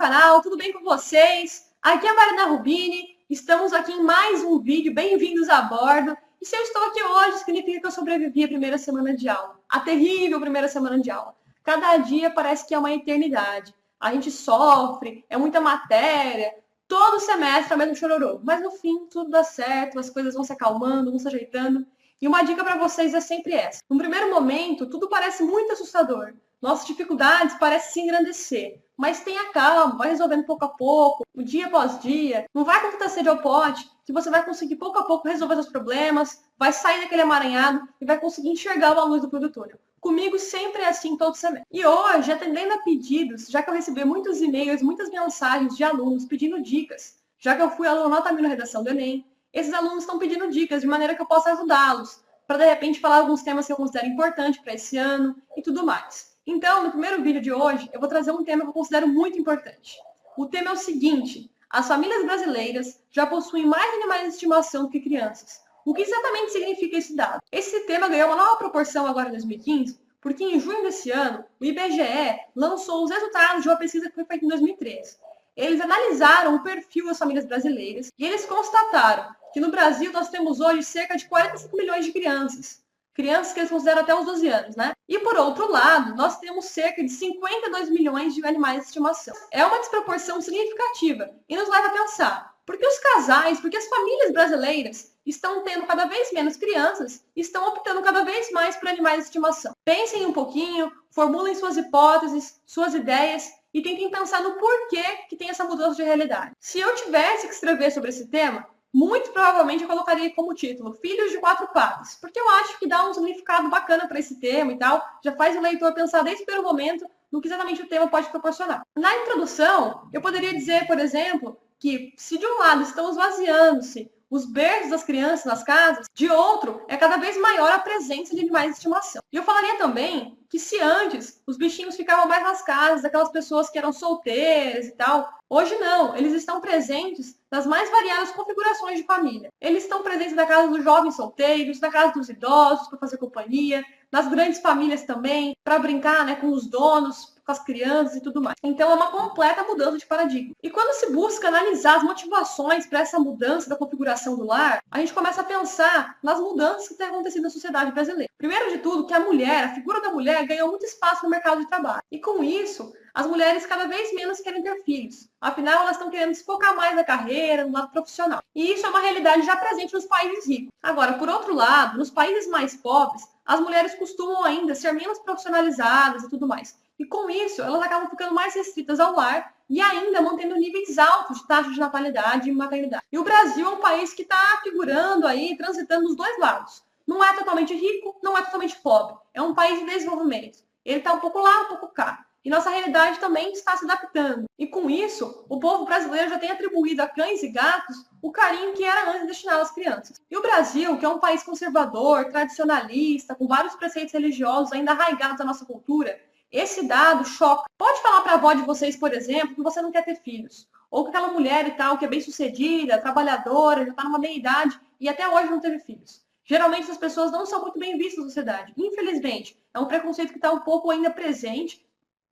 canal, tudo bem com vocês? Aqui é a Marina Rubini, estamos aqui em mais um vídeo, bem-vindos a bordo. E se eu estou aqui hoje, significa que eu sobrevivi à primeira semana de aula, a terrível primeira semana de aula. Cada dia parece que é uma eternidade, a gente sofre, é muita matéria, todo semestre é o mesmo chororô, mas no fim tudo dá certo, as coisas vão se acalmando, vão se ajeitando. E uma dica para vocês é sempre essa. No primeiro momento, tudo parece muito assustador. Nossas dificuldades parecem se engrandecer. Mas tenha calma, vai resolvendo pouco a pouco, dia após dia. Não vai com tanta sede ao pote, que você vai conseguir pouco a pouco resolver seus problemas, vai sair daquele emaranhado e vai conseguir enxergar uma luz do fim do túnel. Comigo sempre é assim todo semestre. E hoje, atendendo a pedidos, já que eu recebi muitos e-mails, muitas mensagens de alunos pedindo dicas, já que eu fui aluno nota 1000 na redação do Enem, esses alunos estão pedindo dicas de maneira que eu possa ajudá-los, para de repente falar alguns temas que eu considero importantes para esse ano e tudo mais. Então, no primeiro vídeo de hoje, eu vou trazer um tema que eu considero muito importante. O tema é o seguinte: as famílias brasileiras já possuem mais animais de estimação do que crianças. O que exatamente significa esse dado? Esse tema ganhou uma nova proporção agora em 2015, porque em junho desse ano, o IBGE lançou os resultados de uma pesquisa que foi feita em 2013. Eles analisaram o perfil das famílias brasileiras e eles constataram que no Brasil nós temos hoje cerca de 45 milhões de crianças. Crianças que eles consideram até os 12 anos, né? E por outro lado, nós temos cerca de 52 milhões de animais de estimação. É uma desproporção significativa e nos leva a pensar, por que os casais, por que as famílias brasileiras estão tendo cada vez menos crianças e estão optando cada vez mais por animais de estimação? Pensem um pouquinho, formulem suas hipóteses, suas ideias e tentem pensar no porquê que tem essa mudança de realidade. Se eu tivesse que escrever sobre esse tema, muito provavelmente eu colocaria como título Filhos de Quatro Patas, porque eu acho que dá um significado bacana para esse tema e tal, já faz o leitor pensar desde o primeiro momento no que exatamente o tema pode proporcionar. Na introdução, eu poderia dizer, por exemplo, que se de um lado estão esvaziando-se os berços das crianças nas casas, de outro, é cada vez maior a presença de animais de estimação. E eu falaria também que se antes os bichinhos ficavam mais nas casas daquelas pessoas que eram solteiras e tal, hoje não, eles estão presentes nas mais variadas configurações de família. Eles estão presentes na casa dos jovens solteiros, na casa dos idosos, para fazer companhia, nas grandes famílias também, para brincar, né, com os donos, com as crianças e tudo mais. Então é uma completa mudança de paradigma. E quando se busca analisar as motivações para essa mudança da configuração do lar, a gente começa a pensar nas mudanças que têm acontecido na sociedade brasileira. Primeiro de tudo, que a mulher, a figura da mulher, ganhou muito espaço no mercado de trabalho. E com isso, as mulheres cada vez menos querem ter filhos. Afinal, elas estão querendo se focar mais na carreira, no lado profissional. E isso é uma realidade já presente nos países ricos. Agora, por outro lado, nos países mais pobres, as mulheres costumam ainda ser menos profissionalizadas e tudo mais. E com isso, elas acabam ficando mais restritas ao lar e ainda mantendo níveis altos de taxa de natalidade e maternidade. E o Brasil é um país que está figurando aí, transitando nos dois lados. Não é totalmente rico, não é totalmente pobre. É um país em desenvolvimento. Ele está um pouco lá, um pouco cá. E nossa realidade também está se adaptando. E com isso, o povo brasileiro já tem atribuído a cães e gatos o carinho que era antes destinado às crianças. E o Brasil, que é um país conservador, tradicionalista, com vários preceitos religiosos ainda arraigados na nossa cultura, esse dado choca. Pode falar para a avó de vocês, por exemplo, que você não quer ter filhos. Ou que aquela mulher e tal, que é bem-sucedida, trabalhadora, já está numa meia-idade e até hoje não teve filhos. Geralmente essas pessoas não são muito bem vistas na sociedade. Infelizmente, é um preconceito que está um pouco ainda presente,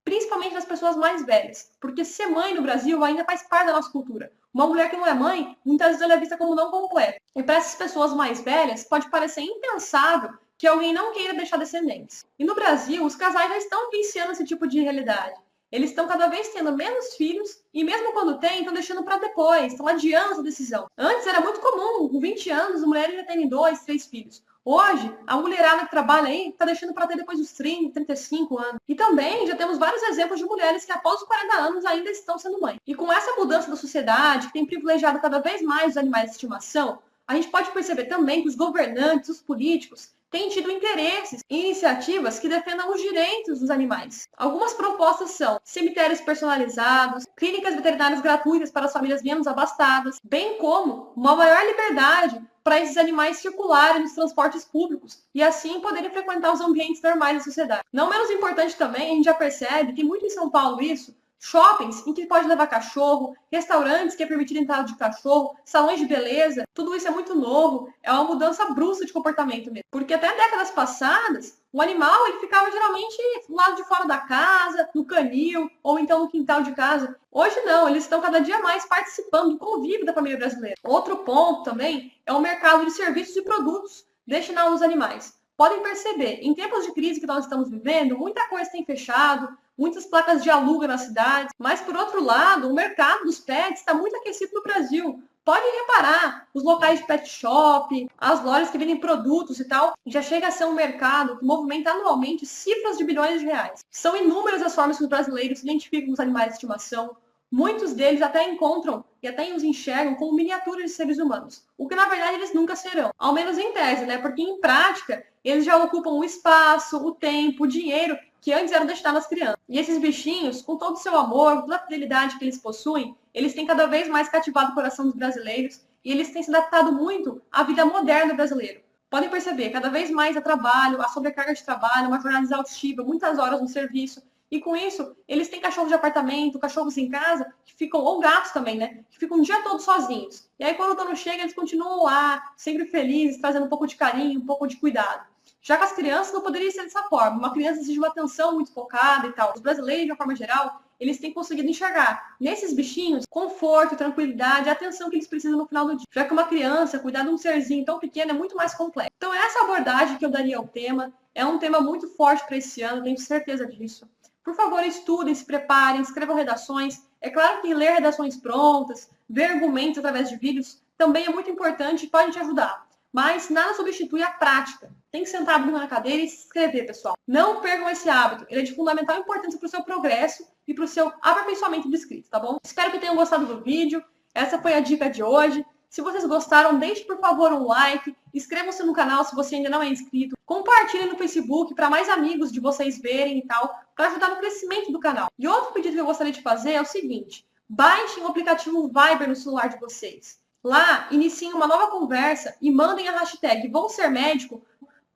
principalmente nas pessoas mais velhas. Porque ser mãe no Brasil ainda faz parte da nossa cultura. Uma mulher que não é mãe, muitas vezes ela é vista como não completa. E para essas pessoas mais velhas, pode parecer impensável que alguém não queira deixar descendentes. E no Brasil, os casais já estão vivenciando esse tipo de realidade. Eles estão cada vez tendo menos filhos e mesmo quando têm, estão deixando para depois, estão adiando a decisão. Antes era muito comum, com 20 anos, as mulheres já terem 2, 3 filhos. Hoje, a mulherada que trabalha aí está deixando para ter depois dos 30, 35 anos. E também já temos vários exemplos de mulheres que após os 40 anos ainda estão sendo mães. E com essa mudança da sociedade, que tem privilegiado cada vez mais os animais de estimação, a gente pode perceber também que os governantes, os políticos, têm tido interesses e iniciativas que defendam os direitos dos animais. Algumas propostas são cemitérios personalizados, clínicas veterinárias gratuitas para as famílias menos abastadas, bem como uma maior liberdade para esses animais circularem nos transportes públicos e assim poderem frequentar os ambientes normais da sociedade. Não menos importante também, a gente já percebe, tem muito em São Paulo isso, shoppings em que pode levar cachorro, restaurantes que é permitido entrada de cachorro, salões de beleza, tudo isso é muito novo, é uma mudança brusca de comportamento mesmo. Porque até décadas passadas, o animal ele ficava geralmente do lado de fora da casa, no canil ou então no quintal de casa. Hoje não, eles estão cada dia mais participando do convívio da família brasileira. Outro ponto também é o mercado de serviços e produtos destinados aos animais. Podem perceber, em tempos de crise que nós estamos vivendo, muita coisa tem fechado, muitas placas de aluga nas cidades, mas por outro lado, o mercado dos pets está muito aquecido no Brasil. Podem reparar, os locais de pet shop, as lojas que vendem produtos e tal, já chega a ser um mercado que movimenta anualmente cifras de bilhões de reais. São inúmeras as formas que os brasileiros se identificam com os animais de estimação. Muitos deles até encontram e até os enxergam como miniaturas de seres humanos, o que na verdade eles nunca serão, ao menos em tese, né? Porque em prática eles já ocupam o espaço, o tempo, o dinheiro que antes eram destinados às crianças. E esses bichinhos, com todo o seu amor, toda a fidelidade que eles possuem, eles têm cada vez mais cativado o coração dos brasileiros e eles têm se adaptado muito à vida moderna brasileira. Podem perceber, cada vez mais é trabalho, a sobrecarga de trabalho, uma jornada exaustiva, muitas horas no serviço. E com isso, eles têm cachorros de apartamento, cachorros em casa, que ficam, ou gatos também, né? Que ficam o dia todo sozinhos. E aí, quando o dono chega, eles continuam lá, sempre felizes, trazendo um pouco de carinho, um pouco de cuidado. Já com as crianças, não poderia ser dessa forma. Uma criança exige uma atenção muito focada e tal. Os brasileiros, de uma forma geral, eles têm conseguido enxergar nesses bichinhos conforto, tranquilidade, a atenção que eles precisam no final do dia. Já que uma criança, cuidar de um serzinho tão pequeno é muito mais complexo. Então, essa abordagem que eu daria ao tema é um tema muito forte para esse ano, tenho certeza disso. Por favor, estudem, se preparem, escrevam redações. É claro que ler redações prontas, ver argumentos através de vídeos, também é muito importante e pode te ajudar. Mas nada substitui a prática. Tem que sentar abrindo na cadeira e se escrever, pessoal. Não percam esse hábito. Ele é de fundamental importância para o seu progresso e para o seu aperfeiçoamento do escrito, tá bom? Espero que tenham gostado do vídeo. Essa foi a dica de hoje. Se vocês gostaram, deixe, por favor, um like. Inscrevam-se no canal se você ainda não é inscrito. Compartilhem no Facebook para mais amigos de vocês verem e tal, para ajudar no crescimento do canal. E outro pedido que eu gostaria de fazer é o seguinte. Baixem o aplicativo Viber no celular de vocês. Lá, iniciem uma nova conversa e mandem a hashtag Vou Ser Médico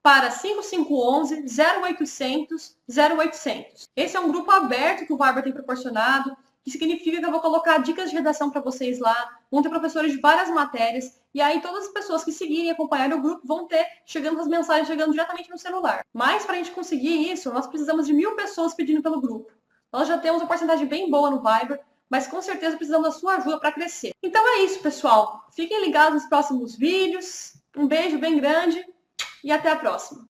para 5511 0800 0800. Esse é um grupo aberto que o Viber tem proporcionado, que significa que eu vou colocar dicas de redação para vocês lá, vão ter professores de várias matérias, e aí todas as pessoas que seguirem e acompanharem o grupo vão ter chegando as mensagens chegando diretamente no celular. Mas para a gente conseguir isso, nós precisamos de 1000 pessoas pedindo pelo grupo. Nós já temos uma porcentagem bem boa no Viber, mas com certeza precisamos da sua ajuda para crescer. Então é isso, pessoal. Fiquem ligados nos próximos vídeos. Um beijo bem grande e até a próxima.